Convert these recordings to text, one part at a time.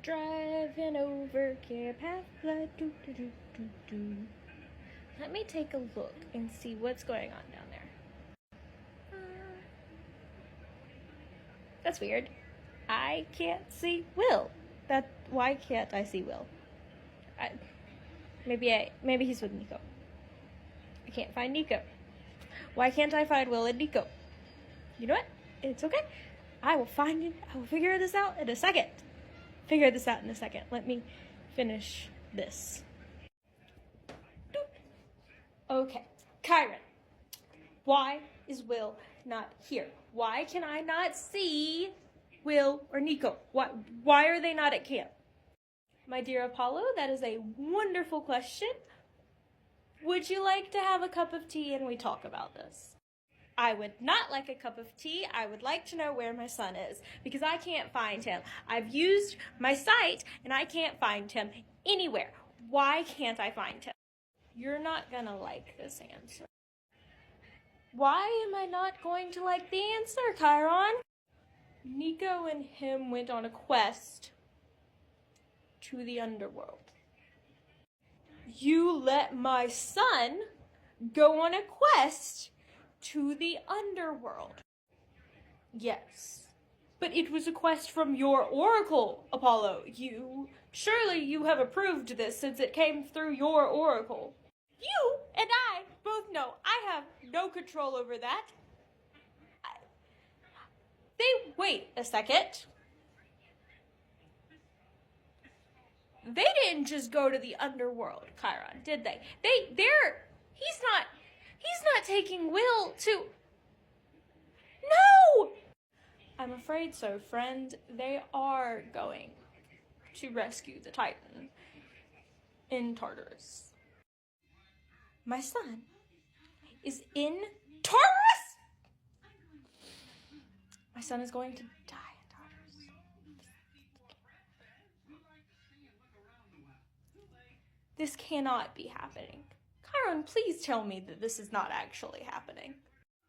Driving over care path blood. Let me take a look and see what's going on down there. That's weird. I can't see Will. Why can't I see Will? Maybe he's with Nico. I can't find Nico. Why can't I find Will and Nico? You know what? It's okay. I will find it. I will figure this out in a second. Let me finish this. Okay. Kyron. Why is Will not here? Why can I not see Will or Nico? Why are they not at camp? My dear Apollo, that is a wonderful question. Would you like to have a cup of tea and we talk about this? I would not like a cup of tea. I would like to know where my son is because I can't find him. I've used my site and I can't find him anywhere. Why can't I find him? You're not gonna like this answer. Why am I not going to like the answer, Chiron? Nico and him went on a quest to the underworld. You let my son go on a quest to the underworld. Yes, but it was a quest from your oracle, Apollo. Surely you have approved this since it came through your oracle. You and I both know I have no control over that. Wait a second. They didn't just go to the underworld, Chiron, did they? He's not taking Will to... No! I'm afraid so, friend. They are going to rescue the Titan in Tartarus. My son is in Tartarus? My son is going to die in Tartarus. This cannot be happening. Chiron, please tell me that this is not actually happening.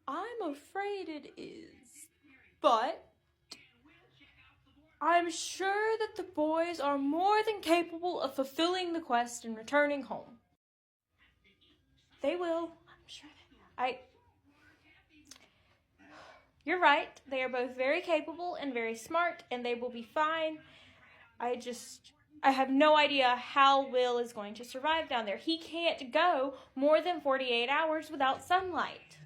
I'm afraid it is, but I'm sure that the boys are more than capable of fulfilling the quest and returning home. They will, I'm sure. You're right. They are both very capable and very smart, and they will be fine. I have no idea how Will is going to survive down there. He can't go more than 48 hours without sunlight.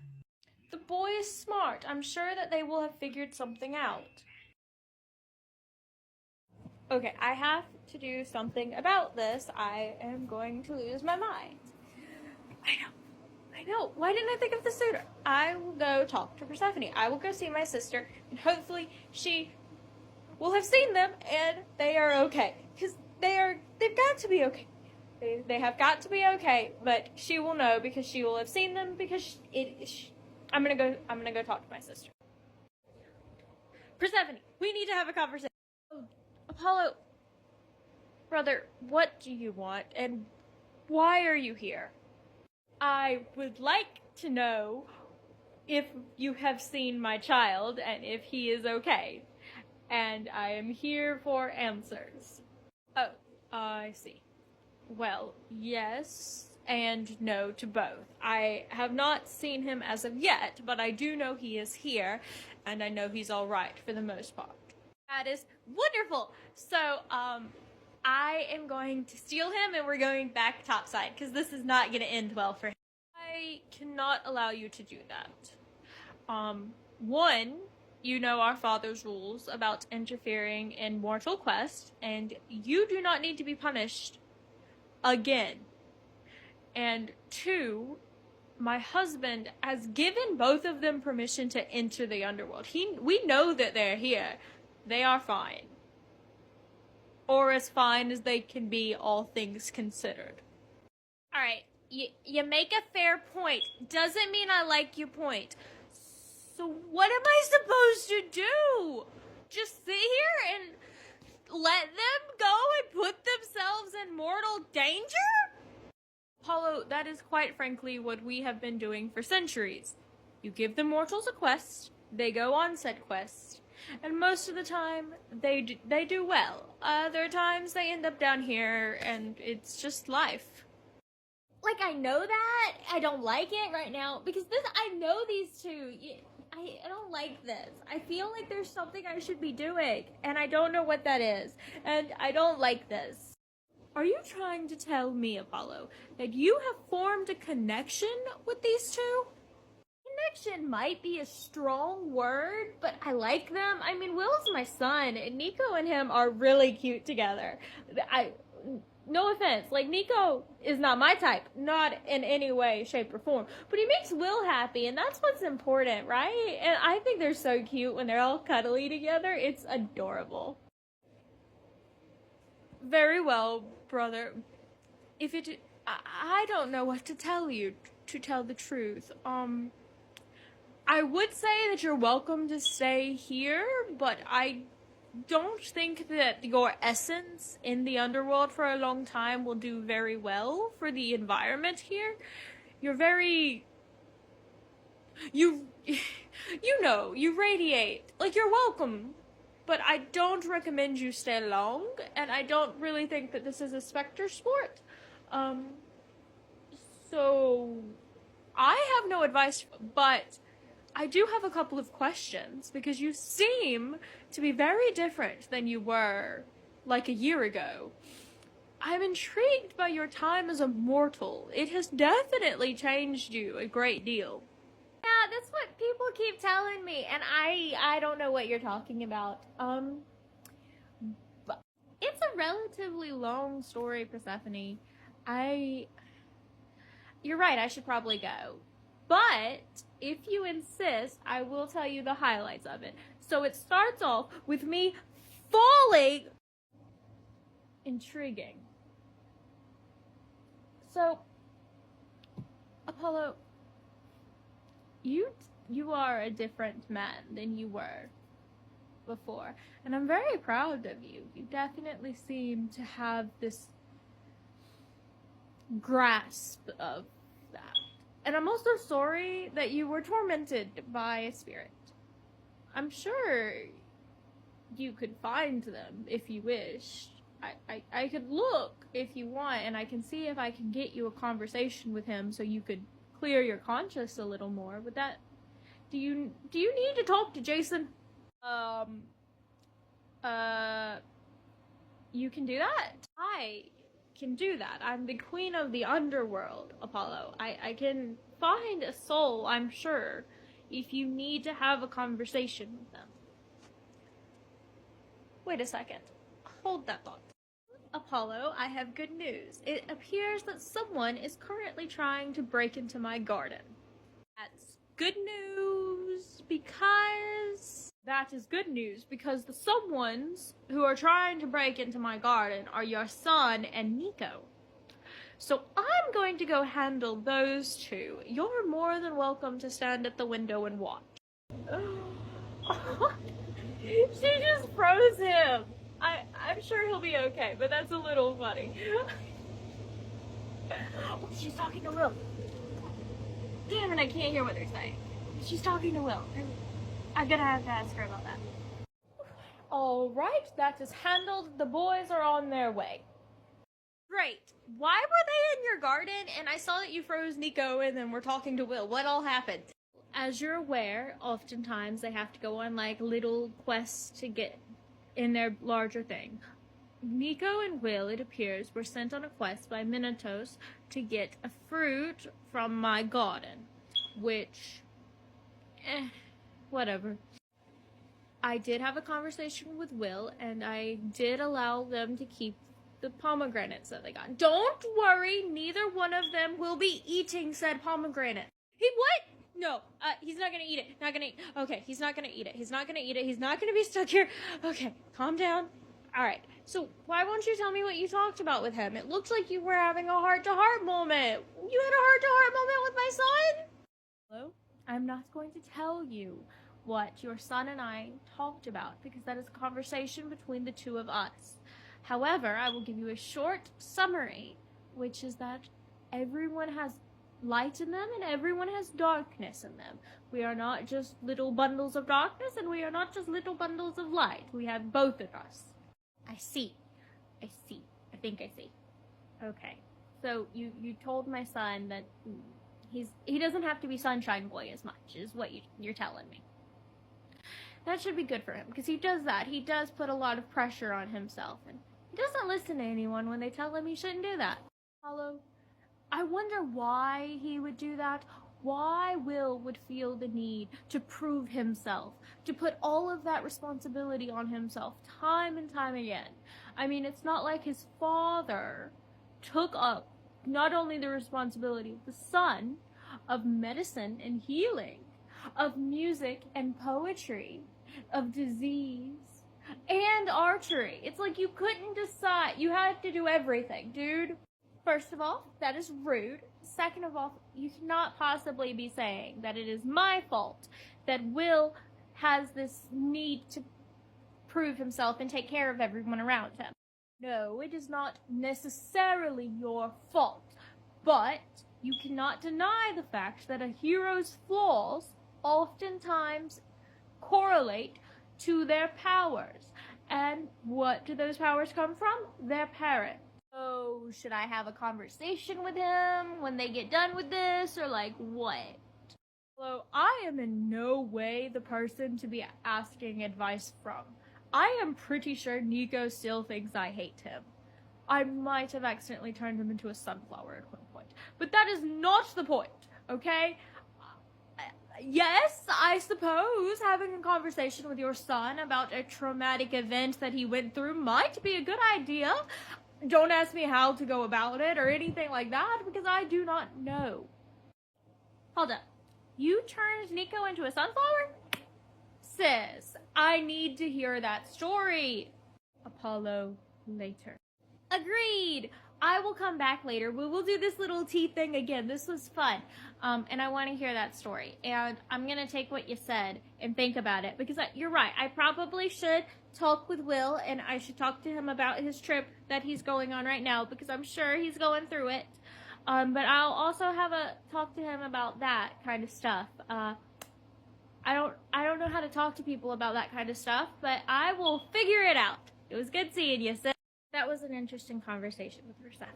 The boy is smart. I'm sure that they will have figured something out. Okay, I have to do something about this. I am going to lose my mind. I know. Why didn't I think of this sooner? I will go talk to Persephone. I will go see my sister, and hopefully she will have seen them, and they are okay. Because they've got to be okay. They have got to be okay, but she will know because she will have seen them because I'm gonna go talk to my sister. Persephone, we need to have a conversation. Oh, Apollo, brother, what do you want, and why are you here? I would like to know if you have seen my child and if he is okay. And I am here for answers. Oh, I see. Well, yes and no to both. I have not seen him as of yet, but I do know he is here, and I know he's all right for the most part. That is wonderful. So, I am going to steal him, and we're going back topside, because this is not going to end well for him. I cannot allow you to do that. One, you know our father's rules about interfering in mortal quest, and you do not need to be punished again. And two, my husband has given both of them permission to enter the underworld. We know that they're here. They are fine. Or as fine as they can be, all things considered. Alright, you make a fair point. Doesn't mean I like your point. So what am I supposed to do? Just sit here and let them go and put themselves in mortal danger? Apollo, that is quite frankly what we have been doing for centuries. You give the mortals a quest, they go on said quest, And most of the time, they do well. Other times, they end up down here, and it's just life. Like, I know that. I don't like it right now, because I know these two. I don't like this. I feel like there's something I should be doing, and I don't know what that is. And I don't like this. Are you trying to tell me, Apollo, that you have formed a connection with these two? Connection might be a strong word, but I like them. I mean, Will's my son, and Nico and him are really cute together. No offense, like, Nico is not my type, not in any way, shape, or form, but he makes Will happy, and that's what's important, right? And I think they're so cute when they're all cuddly together. It's adorable. Very well, brother. I don't know what to tell you, to tell the truth. I would say that you're welcome to stay here, but I don't think that your essence in the underworld for a long time will do very well for the environment here. You're very... You radiate. Like, you're welcome. But I don't recommend you stay long, and I don't really think that this is a specter sport. So I have no advice, but I do have a couple of questions, because you seem to be very different than you were like a year ago. I'm intrigued by your time as a mortal. It has definitely changed you a great deal. Yeah, that's what people keep telling me, and I don't know what you're talking about. But it's a relatively long story, Persephone. You're right, I should probably go. But if you insist, I will tell you the highlights of it. So it starts off with me falling. Intriguing. So, Apollo, you are a different man than you were before, and I'm very proud of you. You definitely seem to have this grasp of that. And I'm also sorry that you were tormented by a spirit. I'm sure you could find them if you wished. I could look if you want, and I can see if I can get you a conversation with him so you could clear your conscience a little more. Would that... Do you need to talk to Jason? You can do that? I can do that. I'm the queen of the underworld, Apollo. I can find a soul, I'm sure, if you need to have a conversation with them. Wait a second. Hold that thought. Apollo, I have good news. It appears that someone is currently trying to break into my garden. That's good news because... That is good news because the someones who are trying to break into my garden are your son and Nico. So I'm going to go handle those two. You're more than welcome to stand at the window and watch. She just froze him. I'm sure he'll be okay, but that's a little funny. Oh, she's talking to Will. Damn it, I can't hear what they're saying. She's talking to Will. I'm gonna have to ask her about that. Alright, that is handled. The boys are on their way. Great. Why were they in your garden? And I saw that you froze Nico and then we're talking to Will. What all happened? As you're aware, oftentimes they have to go on like little quests to get in their larger thing. Nico and Will, it appears, were sent on a quest by Minotos to get a fruit from my garden, which, whatever. I did have a conversation with Will, and I did allow them to keep the pomegranates that they got. Don't worry, neither one of them will be eating said pomegranate. He what? No, he's not gonna eat it. Not gonna eat. Okay, he's not gonna eat it. He's not gonna eat it. He's not gonna be stuck here. Okay, calm down. All right. So why won't you tell me what you talked about with him? It looks like you were having a heart-to-heart moment. You had a heart-to-heart moment with my son? Hello? I'm not going to tell you what your son and I talked about because that is a conversation between the two of us. However, I will give you a short summary, which is that everyone has light in them and everyone has darkness in them. We are not just little bundles of darkness and we are not just little bundles of light. We have both of us. I see. I think I see. Okay. So you told my son that he doesn't have to be Sunshine Boy as much, is what you're telling me. That should be good for him, because he does that. He does put a lot of pressure on himself, and he doesn't listen to anyone when they tell him he shouldn't do that. Apollo, I wonder why he would do that. Why Will would feel the need to prove himself, to put all of that responsibility on himself time and time again. I mean, it's not like his father took up not only the responsibility of the son, of medicine and healing, of music and poetry, of disease, and archery. It's like you couldn't decide. You had to do everything, dude. First of all, that is rude. Second of all, you cannot possibly be saying that it is my fault that Will has this need to prove himself and take care of everyone around him. No, it is not necessarily your fault, but you cannot deny the fact that a hero's flaws oftentimes correlate to their powers. And what do those powers come from? Their parents. So, should I have a conversation with him when they get done with this, or like what? Hello, I am in no way the person to be asking advice from. I am pretty sure Nico still thinks I hate him. I might have accidentally turned him into a sunflower at one point, but that is not the point, okay? Yes, I suppose having a conversation with your son about a traumatic event that he went through might be a good idea. Don't ask me how to go about it or anything like that, because I do not know. Hold up. You turned Nico into a sunflower? Sis, I need to hear that story. Apollo, later. Agreed. I will come back later. We will do this little tea thing again. This was fun. And I want to hear that story. And I'm going to take what you said and think about it. Because you're right. I probably should talk with Will. And I should talk to him about his trip that he's going on right now. Because I'm sure he's going through it. But I'll also have a talk to him about that kind of stuff. I don't know how to talk to people about that kind of stuff. But I will figure it out. It was good seeing you, sis. That was an interesting conversation with Persephone.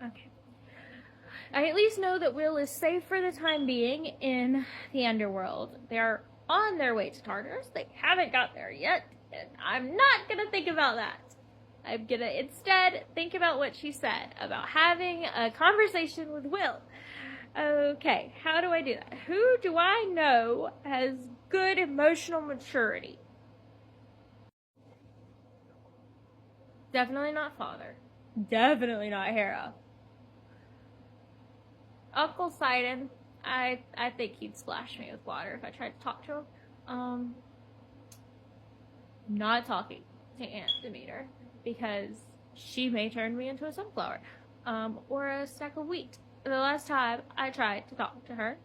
Okay. I at least know that Will is safe for the time being in the underworld. They're on their way to Tartarus. They haven't got there yet, and I'm not gonna think about that. I'm gonna instead think about what she said about having a conversation with Will. Okay, how do I do that? Who do I know has good emotional maturity? Definitely not father. Definitely not Hera. Uncle Sidon, I think he'd splash me with water if I tried to talk to him. Not talking to Aunt Demeter, because she may turn me into a sunflower. Or a stack of wheat. The last time I tried to talk to her,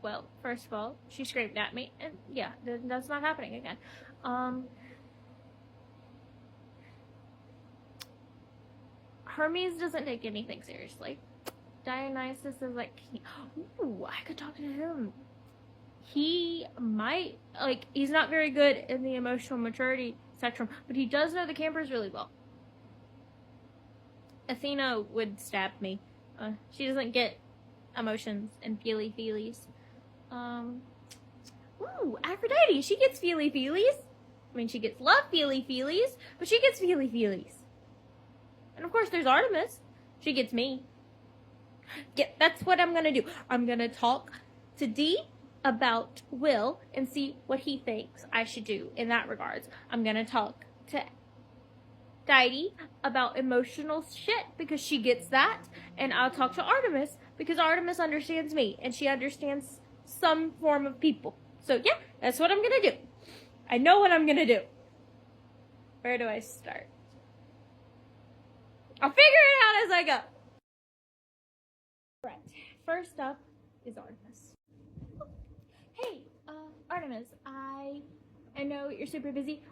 well, first of all, she screamed at me, and yeah, that's not happening again. Hermes doesn't take anything seriously. Dionysus is like, ooh, I could talk to him. He might, like, he's not very good in the emotional maturity spectrum, but he does know the campers really well. Athena would stab me. She doesn't get emotions and feelies. Ooh, Aphrodite, she gets feelies. I mean, she gets love feelies, but she gets feelies. And of course, there's Artemis. She gets me. Yeah, that's what I'm gonna do. I'm gonna talk to Dee about Will and see what he thinks I should do in that regards. I'm gonna talk to Deity about emotional shit because she gets that. And I'll talk to Artemis because Artemis understands me and she understands some form of people. So yeah, that's what I'm gonna do. I know what I'm gonna do. Where do I start? I'll figure it out as I go. Right. First up is Artemis. Hey, Artemis, I know you're super busy.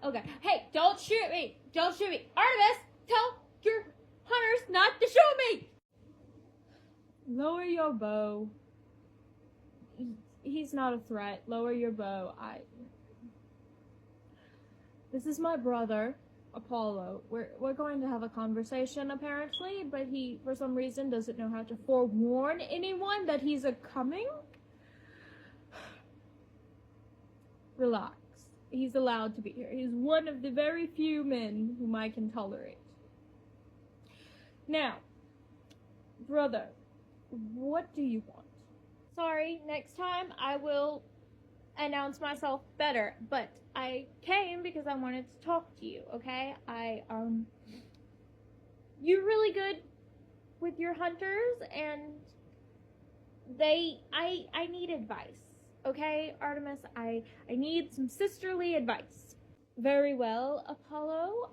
Okay. Hey, don't shoot me! Don't shoot me! Artemis, tell your hunters not to shoot me! Lower your bow. He's not a threat. Lower your bow. This is my brother, Apollo. We're going to have a conversation apparently, but he, for some reason, doesn't know how to forewarn anyone that he's coming. Relax. He's allowed to be here. He's one of the very few men whom I can tolerate. Now, brother, what do you want? Sorry, next time I will announce myself better, but I came because I wanted to talk to you, okay? You're really good with your hunters, and I need advice, okay, Artemis? I need some sisterly advice. Very well, Apollo.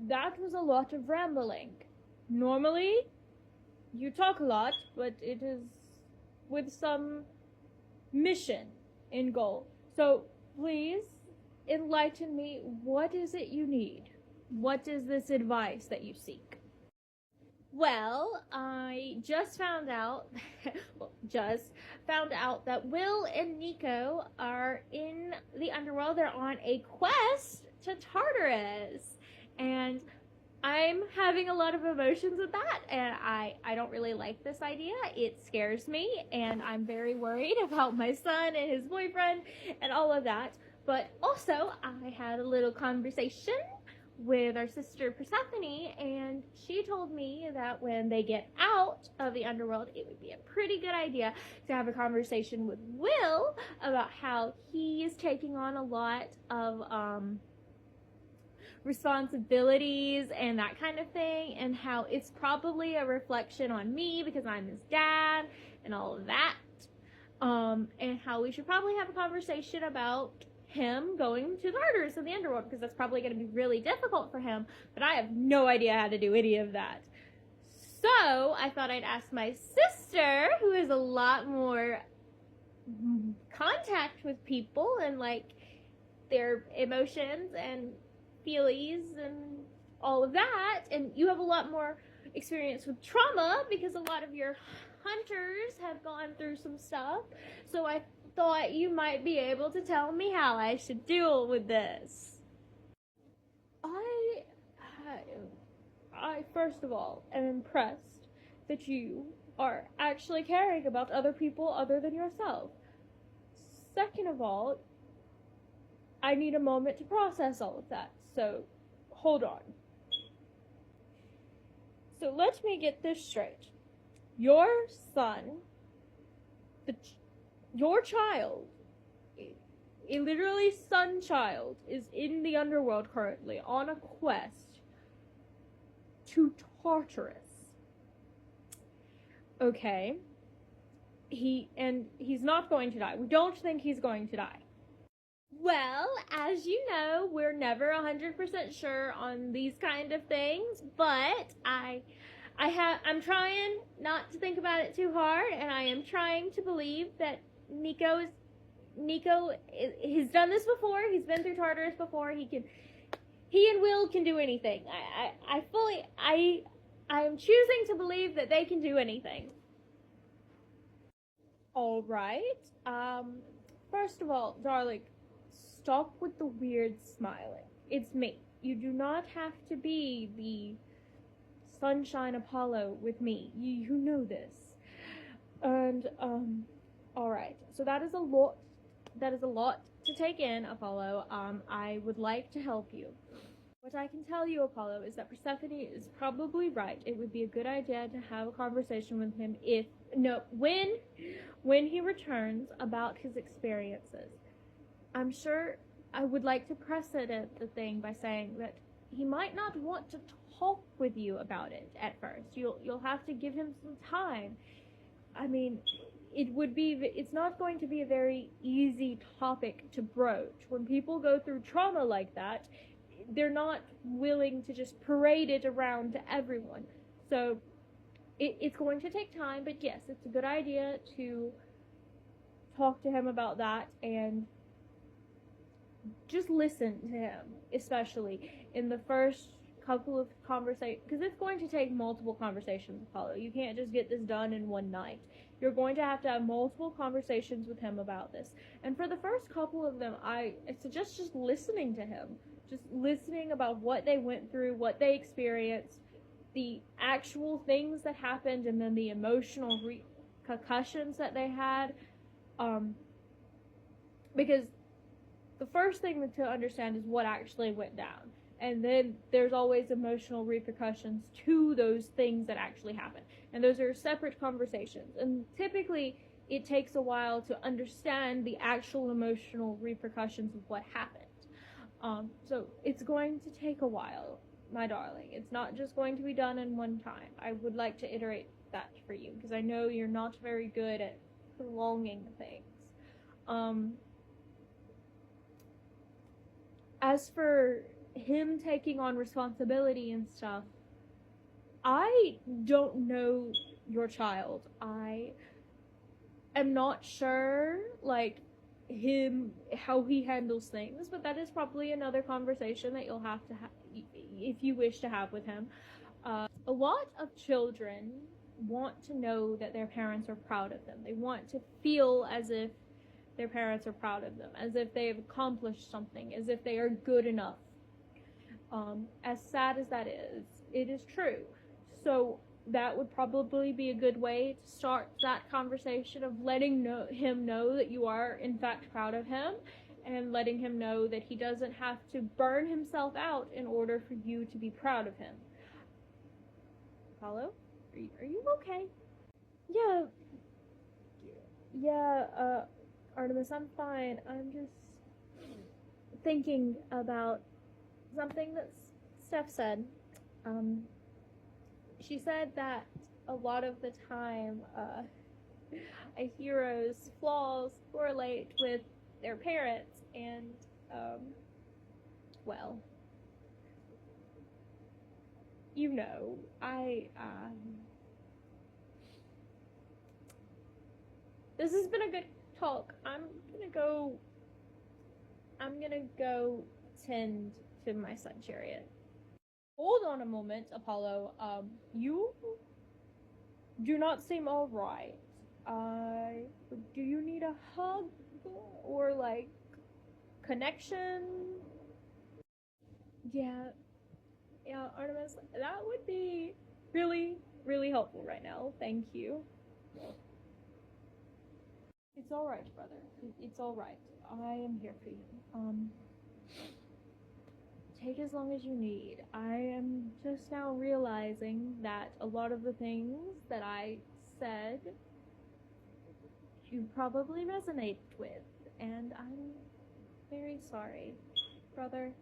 That was a lot of rambling. Normally, you talk a lot, but it is with some mission in goal. So, please, enlighten me. What is it you need? What is this advice that you seek? Well, I just found out that Will and Nico are in the underworld. They're on a quest to Tartarus, and I'm having a lot of emotions with that, and I don't really like this idea. It scares me, and I'm very worried about my son and his boyfriend and all of that. But also, I had a little conversation with our sister Persephone, and she told me that when they get out of the underworld, it would be a pretty good idea to have a conversation with Will about how he is taking on a lot of responsibilities and that kind of thing, and how it's probably a reflection on me because I'm his dad and all of that, and how we should probably have a conversation about him going to Tartarus in the underworld, because that's probably going to be really difficult for him, but I have no idea how to do any of that. So I thought I'd ask my sister, who has a lot more contact with people and like their emotions and feelies and all of that, and you have a lot more experience with trauma because a lot of your hunters have gone through some stuff, so I thought you might be able to tell me how I should deal with this. I first of all am impressed that you are actually caring about other people other than yourself. Second of all, I need a moment to process all of that, so hold on. So let me get this straight. Your son, your child, a literally son child, is in the underworld currently on a quest to Tartarus. Okay. He's not going to die. We don't think he's going to die. Well, as you know, we're never 100% sure on these kind of things, but I'm trying not to think about it too hard, and I am trying to believe that Nico has done this before. He's been through Tartarus before. He and Will can do anything. I am choosing to believe that they can do anything. All right. First of all, darling, stop with the weird smiling. It's me. You do not have to be the Sunshine Apollo with me. You know this. And, alright. So that is a lot to take in, Apollo. I would like to help you. What I can tell you, Apollo, is that Persephone is probably right. It would be a good idea to have a conversation with him when he returns about his experiences. I'm sure I would like to precedent the thing by saying that he might not want to talk with you about it at first. You'll have to give him some time. I mean, it's not going to be a very easy topic to broach. When people go through trauma like that, they're not willing to just parade it around to everyone. So it's going to take time, but yes, it's a good idea to talk to him about that and just listen to him, especially in the first couple of conversations, because it's going to take multiple conversations with Apollo. You can't just get this done in one night. You're going to have multiple conversations with him about this. And for the first couple of them, I suggest just listening to him. Just listening about what they went through, what they experienced, the actual things that happened, and then the emotional repercussions that they had. Because the first thing to understand is what actually went down. And then there's always emotional repercussions to those things that actually happen. And those are separate conversations. And typically, it takes a while to understand the actual emotional repercussions of what happened. So it's going to take a while, my darling. It's not just going to be done in one time. I would like to iterate that for you, because I know you're not very good at prolonging things. As for him taking on responsibility and stuff, I don't know your child. I am not sure, like, how he handles things, but that is probably another conversation that you'll have to have if you wish to have with him. A lot of children want to know that their parents are proud of them. They want to feel as if their parents are proud of them, as if they've accomplished something, as if they are good enough. As sad as that is, it is true. So that would probably be a good way to start that conversation of letting him know that you are in fact proud of him, and letting him know that he doesn't have to burn himself out in order for you to be proud of him. Apollo, are you okay? Yeah, Artemis, I'm fine. I'm just thinking about something that Steph said. She said that a lot of the time, a hero's flaws correlate with their parents, and, well, you know, this has been a good talk. I'm gonna go tend to my sun chariot. Hold on a moment, Apollo. You do not seem alright. Do you need a hug or, like, connection? Yeah, Artemis, that would be really, really helpful right now. Thank you. It's alright, brother. It's alright. I am here for you. Take as long as you need. I am just now realizing that a lot of the things that I said you probably resonate with, and I'm very sorry, brother.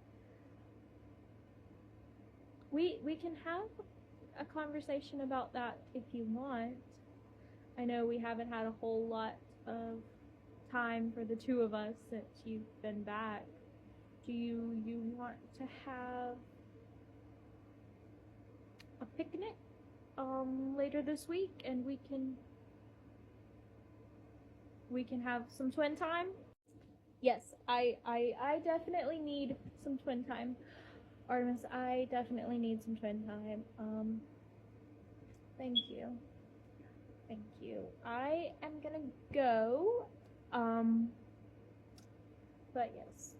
We can have a conversation about that if you want. I know we haven't had a whole lot of time for the two of us since you've been back. Do you want to have a picnic later this week, and we can have some twin time? Yes, I definitely need some twin time. Artemis, I definitely need some twin time. Thank you. Thank you. I am gonna go. But yes,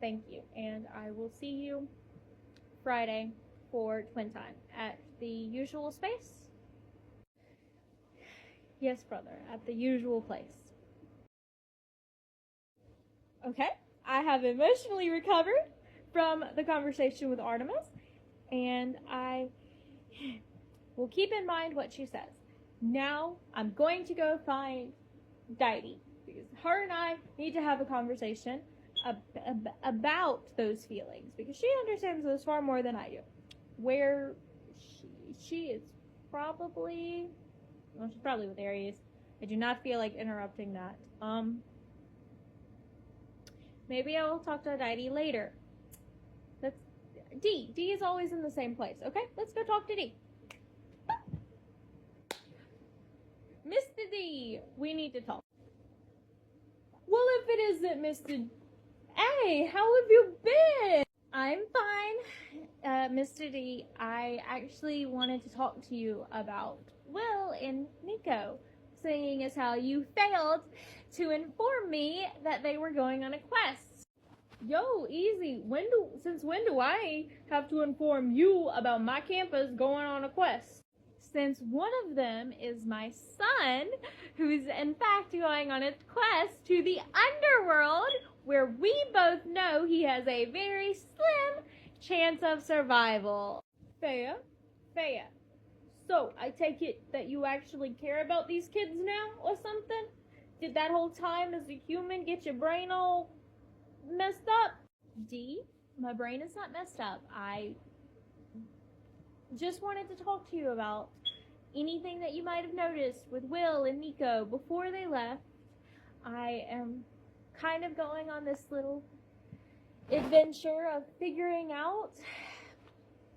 thank you. And I will see you Friday for twin time at the usual space. Yes, brother, at the usual place. Okay, I have emotionally recovered from the conversation with Artemis, and I will keep in mind what she says. Now, I'm going to go find Deity, because her and I need to have a conversation about those feelings, because she understands those far more than I do. Where she is probably, well, she's probably with Aries. I do not feel like interrupting that. Maybe I will talk to Deity later. That's D. D is always in the same place. Okay, let's go talk to D. Mr. D, we need to talk. Well, if it isn't Mr. A, how have you been? I'm fine, Mr. D. I actually wanted to talk to you about Will and Nico, seeing as how you failed to inform me that they were going on a quest. Yo, easy. Since when do I have to inform you about my campus going on a quest? Since one of them is my son, who's in fact going on a quest to the underworld, where we both know he has a very slim chance of survival. Fair. So, I take it that you actually care about these kids now, or something? Did that whole time as a human get your brain all messed up? D, my brain is not messed up. I just wanted to talk to you about anything that you might have noticed with Will and Nico before they left. I am kind of going on this little adventure of figuring out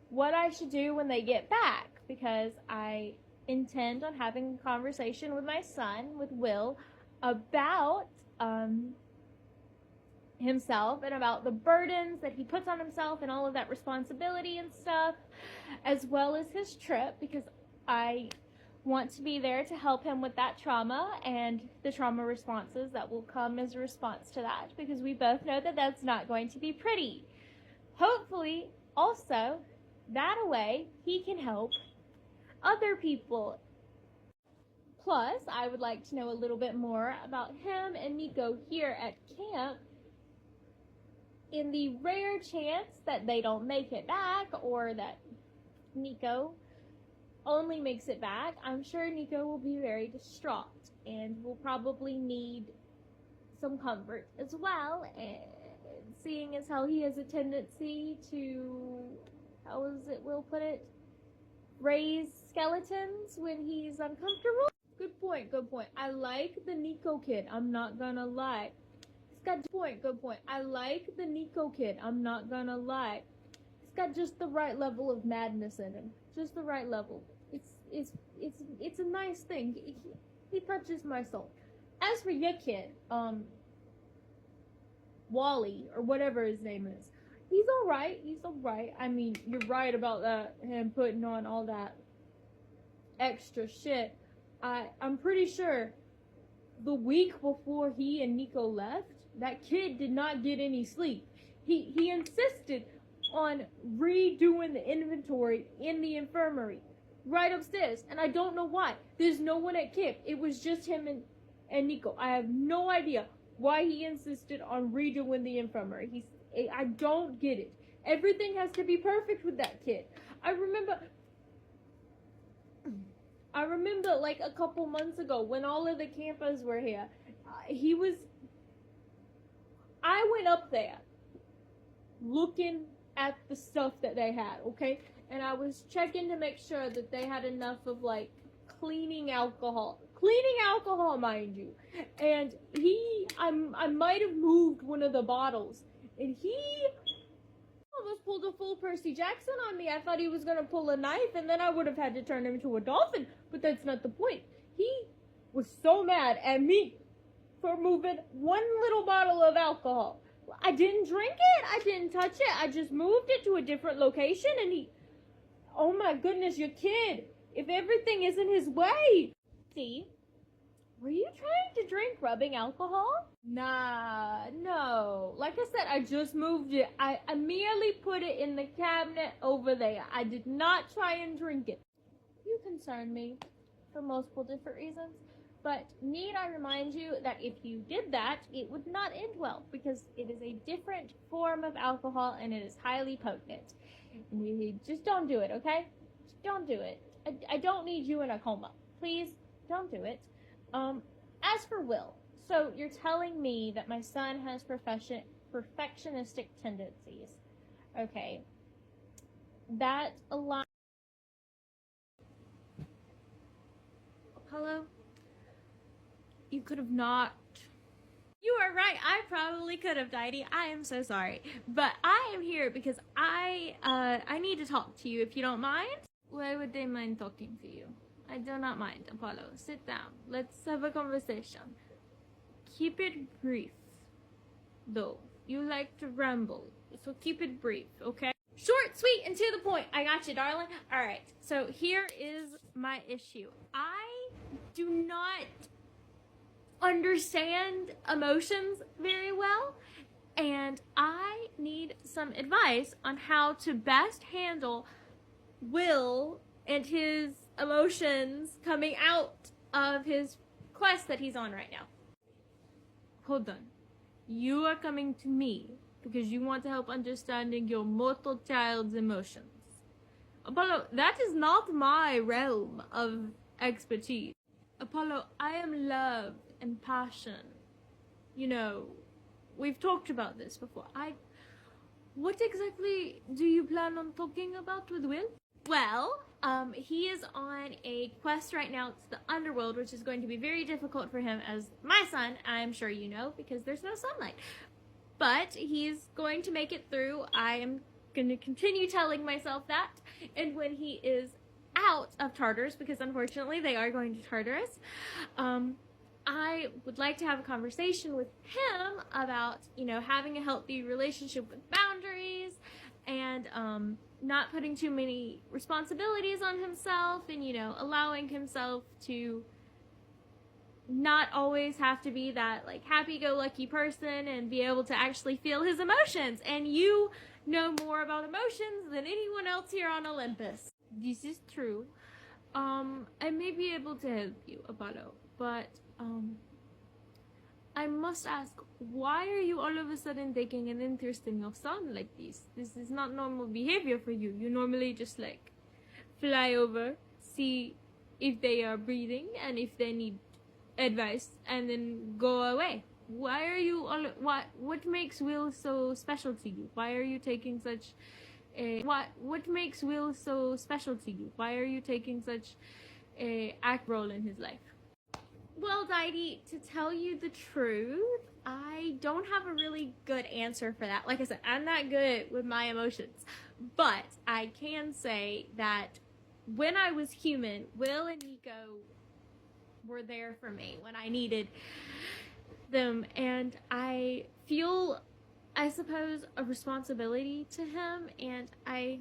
what I should do when they get back, because I intend on having a conversation with my son, with Will, about himself and about the burdens that he puts on himself and all of that responsibility and stuff, as well as his trip, because I want to be there to help him with that trauma and the trauma responses that will come as a response to that, because we both know that that's not going to be pretty. Hopefully, also, that way he can help other people. Plus, I would like to know a little bit more about him and Nico here at camp, in the rare chance that they don't make it back, or that Nico only makes it back. I'm sure Nico will be very distraught and will probably need some comfort as well, and seeing as how he has a tendency to, how is it Will put it, raise skeletons when he's uncomfortable. Good point. I like the Nico kid, I'm not gonna lie. Good point. I like the Nico kid, I'm not gonna lie. He's got just the right level of madness in him. Just the right level. It's a nice thing. He touches my soul. As for your kid, Wally, or whatever his name is, he's alright. I mean, you're right about that, him putting on all that extra shit. I'm pretty sure the week before he and Nico left, that kid did not get any sleep. He insisted on redoing the inventory in the infirmary right upstairs, and I don't know why. There's no one at camp. It was just him and Nico. I have no idea why he insisted on redoing the infirmary. I don't get it. Everything has to be perfect with that kid. I remember like a couple months ago when all of the campers were here, I went up there looking at the stuff that they had, okay? And I was checking to make sure that they had enough of, like, cleaning alcohol, mind you. And I might have moved one of the bottles, and he almost pulled a full Percy Jackson on me. I thought he was gonna pull a knife, and then I would have had to turn him into a dolphin, but that's not the point. He was so mad at me for moving one little bottle of alcohol. I didn't drink it, I didn't touch it, I just moved it to a different location, and oh my goodness, your kid, if everything is in his way. See, were you trying to drink rubbing alcohol? Nah, no. Like I said, I just moved it. I merely put it in the cabinet over there. I did not try and drink it. You concern me for multiple different reasons, but need I remind you that if you did that, it would not end well, because it is a different form of alcohol and it is highly potent. Just don't do it, okay? Just don't do it. I don't need you in a coma. Please, don't do it. As for Will, so you're telling me that my son has perfectionistic tendencies. Okay. That aligns. Hello? You could have not. You are right. I probably could have, Didi. I am so sorry. But I am here because I need to talk to you, if you don't mind. Why would they mind talking to you? I do not mind, Apollo. Sit down. Let's have a conversation. Keep it brief, though. you like to ramble, so keep it brief, okay? Short, sweet, and to the point. I got you, darling. All right, so here is my issue. I do not understand emotions very well, and I need some advice on how to best handle Will and his emotions coming out of his quest that he's on right now. Hold on. You are coming to me because you want to help understanding your mortal child's emotions. Apollo, that is not my realm of expertise. Apollo, I am love and passion. You know, we've talked about this before. What exactly do you plan on talking about with Will? Well, he is on a quest right now to the underworld, which is going to be very difficult for him as my son, I'm sure you know, because there's no sunlight. But he's going to make it through. I am going to continue telling myself that. And when he is out of Tartarus, because unfortunately they are going to Tartarus, I would like to have a conversation with him about, you know, having a healthy relationship with boundaries and not putting too many responsibilities on himself and, you know, allowing himself to not always have to be that, like, happy-go-lucky person and be able to actually feel his emotions. And you know more about emotions than anyone else here on Olympus. This is true. I may be able to help you, Apollo, but I must ask, why are you all of a sudden taking an interest in your son like this? This is not normal behavior for you. You normally just, like, fly over, see if they are breathing and if they need advice, and then go away. Why are you all, what makes Will so special to you? Why are you taking such a, what makes Will so special to you? Why are you taking such a act role in his life? Well, Didi, to tell you the truth, I don't have a really good answer for that. Like I said, I'm not good with my emotions. But I can say that when I was human, Will and Nico were there for me when I needed them. And I feel, I suppose, a responsibility to him. And I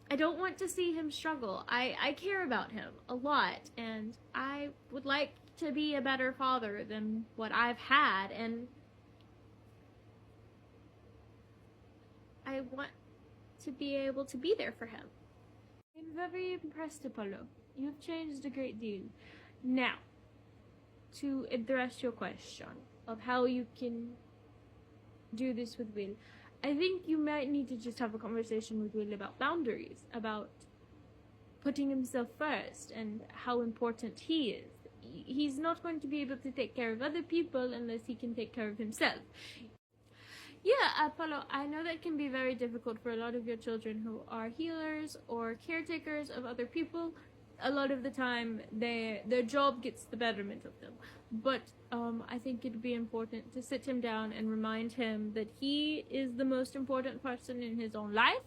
don't want to see him struggle. I care about him a lot. And I would like to be a better father than what I've had, and I want to be able to be there for him. I'm very impressed, Apollo. You've changed a great deal. Now, to address your question of how you can do this with Will, I think you might need to just have a conversation with Will about boundaries, about putting himself first and how important he is. He's not going to be able to take care of other people unless he can take care of himself. Yeah, Apollo, I know that can be very difficult for a lot of your children who are healers or caretakers of other people. A lot of the time, their job gets the betterment of them. But I think it'd be important to sit him down and remind him that he is the most important person in his own life,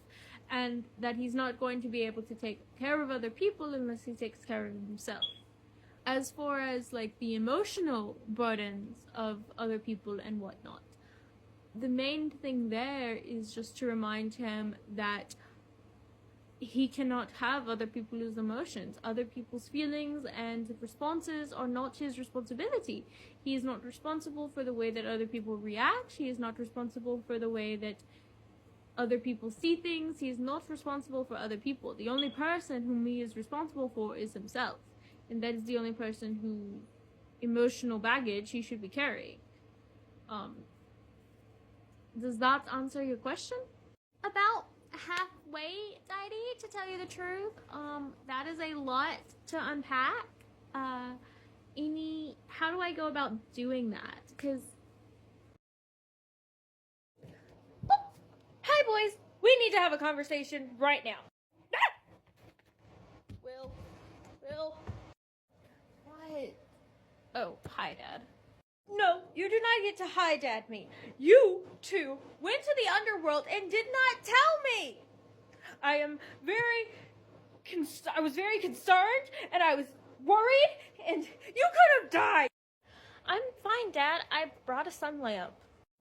and that he's not going to be able to take care of other people unless he takes care of himself. As far as, like, the emotional burdens of other people and whatnot, the main thing there is just to remind him that he cannot have other people's emotions. Other people's feelings and responses are not his responsibility. He is not responsible for the way that other people react. He is not responsible for the way that other people see things. He is not responsible for other people. The only person whom he is responsible for is himself. And that is the only person whose emotional baggage he should be carrying. Does that answer your question? About halfway, Didi, to tell you the truth. That is a lot to unpack. How do I go about doing that? Because... Hi, boys! We need to have a conversation right now. Will. What? Oh, hi, Dad. No, you do not get to hi, Dad me. You, too, went to the underworld and did not tell me. I was very concerned, and I was worried, and you could have died. I'm fine, Dad. I brought a sun lamp.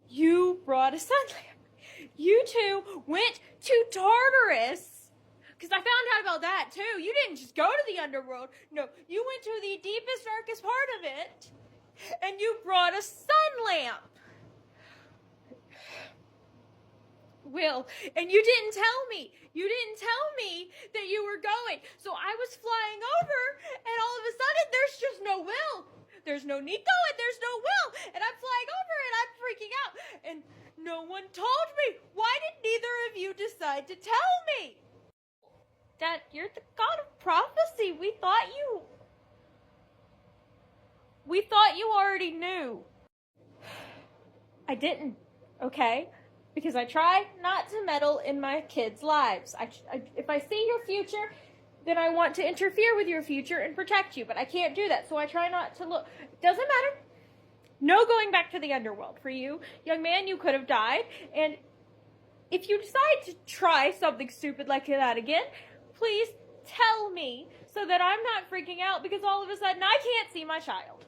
You brought a sun lamp. You two went to Tartarus. Because I found out about that too. You didn't just go to the underworld. No, you went to the deepest, darkest part of it. And you brought a sun lamp. Will, and you didn't tell me. You didn't tell me that you were going. So I was flying over, and all of a sudden, there's just no Will. There's no Nico, and there's no Will. And I'm flying over, and I'm freaking out. And no one told me. Why did neither of you decide to tell me? Dad, you're the god of prophecy. We thought you already knew. I didn't, okay? Because I try not to meddle in my kids' lives. If I see your future, then I want to interfere with your future and protect you. But I can't do that, so I try not to look. Doesn't matter. No going back to the underworld for you. Young man, you could have died. And if you decide to try something stupid like that again, please tell me so that I'm not freaking out because all of a sudden I can't see my child.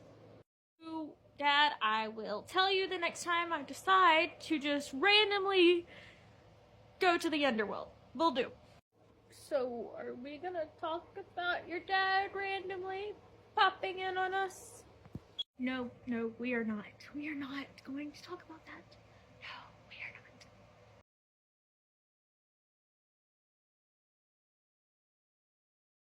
Dad, I will tell you the next time I decide to just randomly go to the underworld. Will do. So, are we gonna talk about your dad randomly popping in on us? No, we are not. We are not going to talk about that.